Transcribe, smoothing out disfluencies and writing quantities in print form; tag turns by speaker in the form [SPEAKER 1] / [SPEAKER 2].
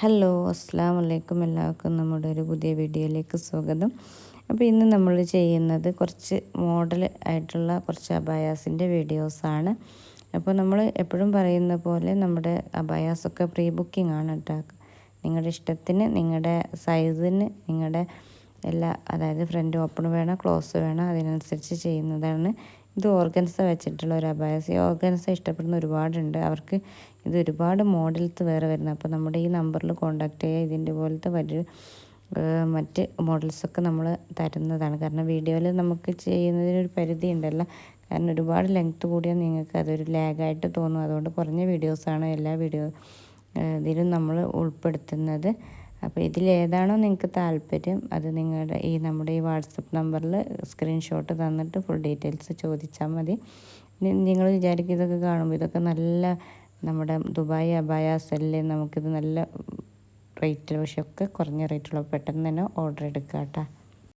[SPEAKER 1] Hello അസ്സലാമു അലൈക്കും. എല്ലാവർക്കും നമ്മുടെ ഒരു പുതിയ വീഡിയോയിലേക്ക് സ്വാഗതം. അപ്പോൾ ഇന്ന് നമ്മൾ ചെയ്യുന്നത് കുറച്ച് മോഡൽ ആയിട്ടുള്ള കുറച്ച് അബായാസിൻ്റെ വീഡിയോസാണ്. അപ്പോൾ നമ്മൾ എപ്പോഴും പറയുന്ന പോലെ നമ്മുടെ അബായാസൊക്കെ പ്രീ ബുക്കിംഗ് ആണ് കേട്ടോ. നിങ്ങളുടെ ഇഷ്ടത്തിന്, നിങ്ങളുടെ സൈസിന്, നിങ്ങളുടെ എല്ലാ, അതായത് ഫ്രണ്ട് ഓപ്പൺ വേണം, ക്ലോസ് വേണം, അതിനനുസരിച്ച് ചെയ്യുന്നതാണ്. ഇത് ഓർഗൻസ വെച്ചിട്ടുള്ള ഒരു അബായസ്. ഈ ഓർഗൻസ ഇഷ്ടപ്പെടുന്ന ഒരുപാടുണ്ട്. അവർക്ക് ഇത് ഒരുപാട് മോഡൽസ് വേറെ വരുന്നത്. അപ്പോൾ നമ്മുടെ ഈ നമ്പറിൽ കോൺടാക്ട് ചെയ്യുക. ഇതിൻ്റെ പോലത്തെ മറ്റ് മോഡൽസൊക്കെ നമ്മൾ തരുന്നതാണ്. കാരണം വീഡിയോയിൽ നമുക്ക് ചെയ്യുന്നതിനൊരു പരിധി ഉണ്ടല്ലോ. കാരണം ഒരുപാട് ലെങ്ത്ത് കൂടിയാൽ നിങ്ങൾക്ക് അതൊരു ലാഗായിട്ട് തോന്നും. അതുകൊണ്ട് കുറഞ്ഞ വീഡിയോസാണ് എല്ലാ ഇതിലും നമ്മൾ ഉൾപ്പെടുത്തുന്നത്. അപ്പോൾ ഇതിലേതാണോ നിങ്ങൾക്ക് താല്പര്യം അത് നമ്മുടെ ഈ വാട്സപ്പ് നമ്പറിൽ സ്ക്രീൻഷോട്ട് തന്നിട്ട് ഫുൾ ഡീറ്റെയിൽസ് ചോദിച്ചാൽ മതി. നിങ്ങൾ വിചാരിക്കും ഇതൊക്കെ കാണുമ്പോൾ ഇതൊക്കെ നല്ല നമ്മുടെ ദുബായ് അബായാസ് അല്ലേ, നമുക്കിത് നല്ല റേറ്റ്, പക്ഷേ ഒക്കെ കുറഞ്ഞ റേറ്റുള്ള, പെട്ടെന്ന് തന്നെ ഓർഡർ എടുക്കാം കേട്ടോ.